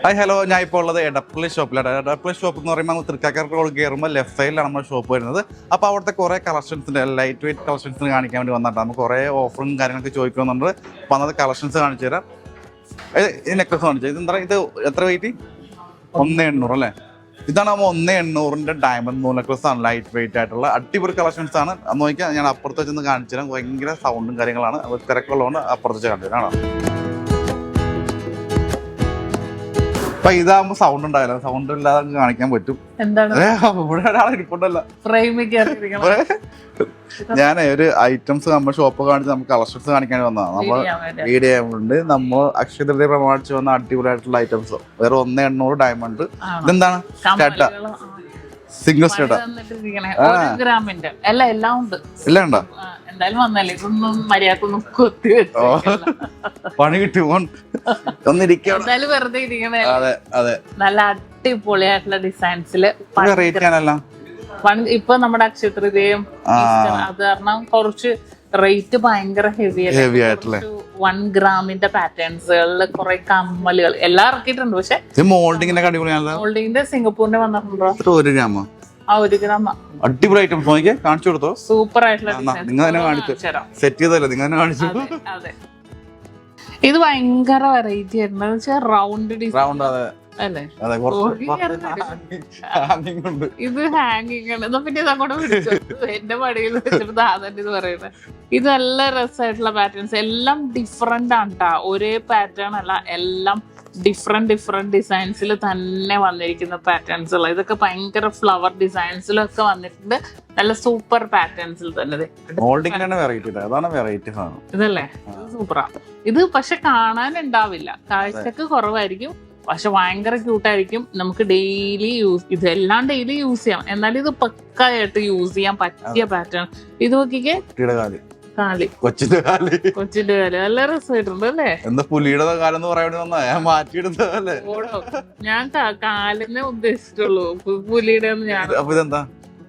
Hi hello, ഞാൻ ഇപ്പോൾ ഉള്ളത് എടപ്പള്ളി ഷോപ്പിലാണ്. എടപ്പള്ളി ഷോപ്പ് എന്ന് പറയുമ്പോൾ തൃക്കാക്കര റോഡ് കയറുമ്പോൾ ലെഫ്റ്റ് സൈഡിലാണ് നമ്മുടെ ഷോപ്പ് വരുന്നത്. അപ്പോൾ അവിടുത്തെ കുറേ കളക്ഷൻസിൻ്റെ ലൈറ്റ് വെയിറ്റ് കളക്ഷൻസിന് കാണിക്കാൻ വേണ്ടി വന്നിട്ടാണ്. നമുക്ക് കുറേ ഓഫറും കാര്യങ്ങളൊക്കെ ചോദിക്കുന്നുണ്ട്. അപ്പോൾ അന്നത്തെ കളക്ഷൻസ് കാണിച്ചു തരാം. ഈ നെക്ലസ് കാണിച്ചു. ഇതെന്താ, ഇത് എത്ര വെയിറ്റ്? 1,800 അല്ലേ? ഇതാണ് 1,800 ഡയമണ്ട് മൂൺ നെക്ലസ് ആണ്. ലൈറ്റ് വെയിറ്റ് ആയിട്ടുള്ള അടിപൊളി കളക്ഷൻസ് ആണ്. അത് നോക്കിയാൽ ഞാൻ അപ്പുറത്ത് വെച്ചൊന്ന് കാണിച്ചു തരാം. ഭയങ്കര സൗണ്ടും കാര്യങ്ങളാണ്. അത് തിരക്കുള്ളതുകൊണ്ട് അപ്പുറത്ത് വെച്ച് കാണിച്ചു തരാം. അപ്പൊ ഇതാകുമ്പോ സൗണ്ട് ഉണ്ടാവില്ല. സൗണ്ട് ഇല്ലാതെ കാണിക്കാൻ പറ്റും. ഇവിടെ ഒരാളെ ഇരിപ്പുണ്ടല്ലോ. ഞാൻ ഒരു ഐറ്റംസ് നമ്മുടെ ഷോപ്പ് കാണിച്ച് നമുക്ക് കളക്ഷൻസ് കാണിക്കാൻ വന്നതാണ്. നമ്മൾ വീഡിയോ ഉണ്ട്. നമ്മൾ അക്ഷയതൃതീയ പ്രമാണിച്ച് വന്ന അടിപൊളിയായിട്ടുള്ള ഐറ്റംസ്. വേറെ 1,800 ഡയമണ്ട്. ഇതെന്താണ്? സിംഗിൾ സ്റ്റേറ്റാ? എല്ലാം ഉണ്ട്. എല്ലാം ഉണ്ടോ? പണി കിട്ടി എന്തായാലും വെറുതെ ഇരിക്കണേ. നല്ല അടിപൊളിയായിട്ടുള്ള ഡിസൈൻസില് ഇപ്പൊ നമ്മുടെ അക്ഷയതൃതീയം അത് കാരണം കുറച്ച് റേറ്റ് ഭയങ്കര ഹെവി ആയിട്ടുള്ള 1 ഗ്രാമിന്റെ പാറ്റേൺസുകളിൽ കുറെ കമ്മലുകൾ എല്ലാം ഇറക്കിയിട്ടുണ്ട്. പക്ഷെ മോൾഡിങ്ങിന്റെ സിംഗപ്പൂരിന്റെ വന്നിട്ടുണ്ടോ? 1 ഗ്രാമോ? 1 ഗ്രാം അടിപൊളി ഐറ്റംസ് നോക്കിയേ, കാണിച്ചു കൊടുത്തോ? സൂപ്പർ ആയിട്ടുള്ള നിങ്ങൾ തന്നെ കാണിച്ചു സെറ്റ് ചെയ്തല്ലേ? നിങ്ങൾ തന്നെ കാണിച്ചു. അതെ, ഇത് ഭയങ്കര വെറൈറ്റി ആയിരുന്നു. റൗണ്ട് ഡിസൈൻ അല്ലേ? ഇത് ഹാങ്ങിങ് ആണ്. പിന്നെ ഇതങ്ങോട്ട് പിടിച്ചു എന്റെ പടിയിൽ വെച്ചിട്ട് ദാദന്റെ ഇത് പറയുന്നത്. ഇത് നല്ല രസമായിട്ടുള്ള പാറ്റേൺസ്. എല്ലാം ഡിഫറെന്റ് ആണ് ട്ടാ. ഒരേ പാറ്റേൺ അല്ല, എല്ലാം ഡിഫറെന്റ് ഡിസൈൻസിൽ തന്നെ വന്നിരിക്കുന്ന പാറ്റേൺസുകൾ. ഇതൊക്കെ ഭയങ്കര ഫ്ലവർ ഡിസൈൻസിലൊക്കെ വന്നിട്ടുണ്ട്. നല്ല സൂപ്പർ പാറ്റേൺസിൽ തന്നെ. ഇതല്ലേ സൂപ്പറാ. ഇത് പക്ഷെ കാണാൻ ഉണ്ടാവില്ല, കാഴ്ചക്ക് കുറവായിരിക്കും, പക്ഷെ ഭയങ്കര ക്യൂട്ടായിരിക്കും. നമുക്ക് ഡെയിലി ഇതെല്ലാം ഡെയിലി യൂസ് ചെയ്യാം. എന്നാലും ഇത് പക്കായിട്ട് യൂസ് ചെയ്യാൻ പറ്റിയ പാറ്റേൺ. ഇത് നോക്കിക്കേ, കൊച്ചിന്റെ കാല് നല്ല രസമായിട്ടുണ്ട് അല്ലേ? എന്താ പുലിയുടെ കാലം എന്ന് പറയാൻ മാറ്റിയെടുത്തല്ലേ? ഞാൻ കാലിനെ ഉദ്ദേശിച്ചിട്ടുള്ളൂ, പുലിയുടെ ഒന്നും ഞാൻ.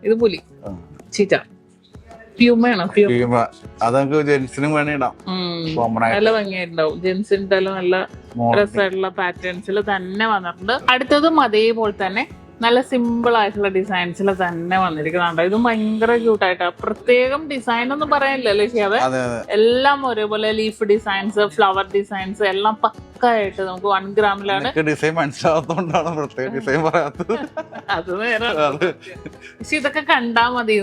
ഇത് പുലി ചീറ്റ പ്യൂമയാണ്. അതൊക്കെ ജെൻസിനും വേണിടാം. നല്ല ഭംഗിയായിട്ടുണ്ടാവും. ജെൻസിന്റെ നല്ല രസമായിട്ടുള്ള പാറ്റേൺസിൽ തന്നെ വന്നിട്ടുണ്ട്. അടുത്തതും അതേപോലെ തന്നെ നല്ല സിമ്പിൾ ആയിട്ടുള്ള ഡിസൈൻസിൽ തന്നെ വന്നിരിക്കുന്നുണ്ട്. ഇതും ഭയങ്കര ക്യൂട്ടായിട്ടാ. പ്രത്യേകം ഡിസൈൻ ഒന്നും പറയാനില്ലല്ലേ ചെയ്യാതെ, എല്ലാം ഒരേപോലെ ലീഫ് ഡിസൈൻസ്, ഫ്ലവർ ഡിസൈൻസ് എല്ലാം പക്കായിട്ട് നമുക്ക് 1 ഗ്രാമിലാണ്. ഡിസൈൻ മനസ്സിലാവാത്തോണ്ടാണ് പ്രത്യേക ഡിസൈൻ പറയാത്തത്. അത് നേരെ. പക്ഷെ ഇതൊക്കെ കണ്ടാ മതി.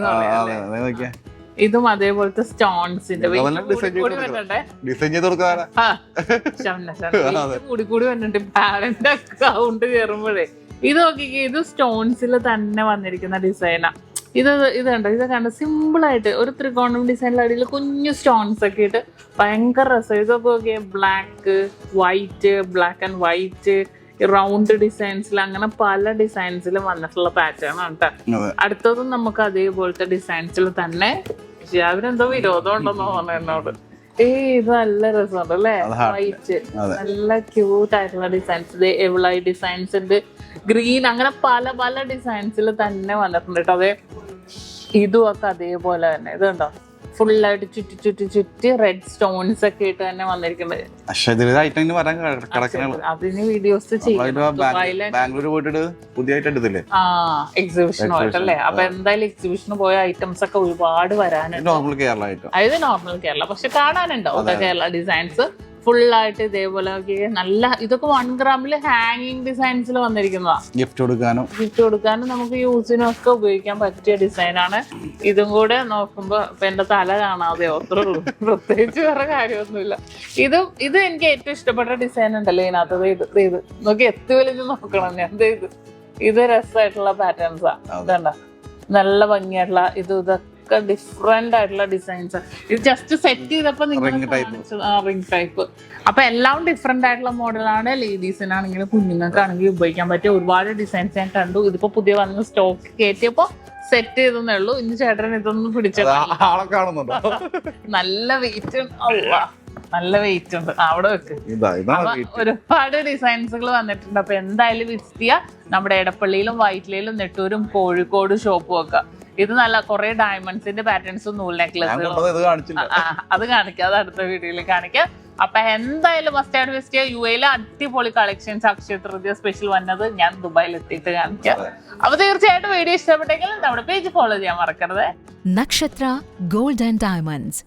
ഇതും അതേപോലത്തെ സ്റ്റോൺസിന്റെ കൂടി വന്നിട്ട് ബാലൻസ് അക്കൗണ്ട് കയറുമ്പോഴേ ഇത് നോക്കിക്കേ. ഇത് സ്റ്റോൺസിൽ തന്നെ വന്നിരിക്കുന്ന ഡിസൈനാ. ഇത് കണ്ടോ സിമ്പിൾ ആയിട്ട് ഒരു ത്രികോണം ഡിസൈനിൽ അടിയിൽ കുഞ്ഞു സ്റ്റോൺസ് ഒക്കെ ഇട്ട് ഭയങ്കര രസം. ഇതൊക്കെ നോക്കിയാൽ ബ്ലാക്ക് ആൻഡ് വൈറ്റ് റൗണ്ട് ഡിസൈൻസിൽ അങ്ങനെ പല ഡിസൈൻസിലും വന്നിട്ടുള്ള പാറ്റേൺ ആണ് കേട്ടോ. അടുത്തതും നമുക്ക് അതേപോലത്തെ ഡിസൈൻസിൽ തന്നെ. അവരെന്തോ വിരോധം ഉണ്ടെന്ന് തോന്നുന്നു എന്നോട്. ഇത് നല്ല രസമുണ്ട് അല്ലേ? വൈറ്റ് നല്ല ക്യൂട്ട് ആയിട്ടുള്ള ഡിസൈൻസ്. എവ്ലൈ ഡിസൈൻസ് ഉണ്ട്, ഗ്രീൻ, അങ്ങനെ പല പല ഡിസൈൻസിൽ തന്നെ വന്നിട്ടുണ്ട് കേട്ടോ. അതെ, ഇതും ഒക്കെ അതേപോലെ തന്നെ. ഇത് കണ്ടോ, ഫുള്ളായിട്ട് ചുറ്റി റെഡ് സ്റ്റോൺസ് ഒക്കെ ഇട്ട് തന്നെ വന്നിരിക്കുന്നത്. അതിന് വീഡിയോസ് എക്സിബിഷൻ പോയിട്ടല്ലേ? അപ്പൊ എന്തായാലും എക്സിബിഷന് പോയ ഐറ്റംസ് ഒക്കെ ഒരുപാട് വരാനുണ്ട്. അതായത് നോർമൽ കേരള, പക്ഷെ കാണാനുണ്ടാവും കേരള ഡിസൈൻസ് ഫുള്ളായിട്ട് ഇതേപോലെ. നല്ല ഇതൊക്കെ 1 ഗ്രാമില് ഹാങ്ങിങ് ഡിസൈൻസിൽ വന്നിരിക്കുന്നതാ. ഗിഫ്റ്റ് കൊടുക്കാനും നമുക്ക് യൂസിനും ഒക്കെ ഉപയോഗിക്കാൻ പറ്റിയ ഡിസൈനാണ്. ഇതും കൂടെ നോക്കുമ്പോ ഇപ്പൊ എന്റെ തല കാണാതെ അത്രേ ഉള്ളൂ, പ്രത്യേകിച്ച് വേറെ കാര്യമൊന്നുമില്ല. ഇത് എനിക്ക് ഏറ്റവും ഇഷ്ടപ്പെട്ട ഡിസൈൻ ഉണ്ടല്ലോ ഇതിനകത്ത്. ഇത് നോക്കി എത്തി വലിഞ്ഞ് നോക്കണം ഞാൻ. ഇത് രസമായിട്ടുള്ള പാറ്റേൺസാ. ഇതണ്ട നല്ല ഭംഗിയായിട്ടുള്ള ഇതൊക്കെ ഡിഫറെന്റ് ആയിട്ടുള്ള ഡിസൈൻസ്. ഇത് ജസ്റ്റ് സെറ്റ് ചെയ്തപ്പോ നിങ്ങൾ റിംഗ് ടൈപ്പ്. അപ്പൊ എല്ലാം ഡിഫറെന്റ് ആയിട്ടുള്ള മോഡലാണ്. ലേഡീസിനാണെങ്കിലും കുഞ്ഞുങ്ങൾക്കാണെങ്കിലും ഉപയോഗിക്കാൻ പറ്റിയ ഒരുപാട് ഡിസൈൻസ് ഞാൻ കണ്ടു. ഇതിപ്പോ പുതിയ വന്ന സ്റ്റോക്ക് കയറ്റിയപ്പോ സെറ്റ് ചെയ്തേ ഉള്ളൂ. ഇനി ചേട്ടൻ ഇതൊന്നും പിടിച്ചത് നല്ല വെയിറ്റ്. നല്ല വെയിറ്റ് ഉണ്ട്. അവിടെ വെക്ക്. ഒരുപാട് ഡിസൈൻസുകൾ വന്നിട്ടുണ്ട്. അപ്പൊ എന്തായാലും വിസിറ്റ് ചെയ്യുക. നമ്മുടെ എടപ്പള്ളിയിലും വൈറ്റിലയിലും നെട്ടൂരും കോഴിക്കോട് ഷോപ്പും ഒക്കെ. ഇത് നല്ല കുറെ ഡയമണ്ട്സിന്റെ പാറ്റേൺസും നൂൽ നെക്ലസുകളും അത് കാണിക്കാം, അത് അടുത്ത വീഡിയോയിൽ കാണിക്കാം. അപ്പൊ എന്തായാലും മസ്റ്റ് ആൻഡ് വിസിറ്റ് ചെയ്യുക. UAE അടിപൊളി കളക്ഷൻസ് അക്ഷയ തൃതീയ സ്പെഷ്യൽ വന്നത് ഞാൻ ദുബായിൽ എത്തിയിട്ട് കാണിക്കാം. അപ്പൊ തീർച്ചയായിട്ടും വീഡിയോ ഇഷ്ടപ്പെട്ടെങ്കിൽ നമ്മുടെ പേജ് ഫോളോ ചെയ്യാൻ മറക്കരുത്. Nakshatra Gold and Diamonds.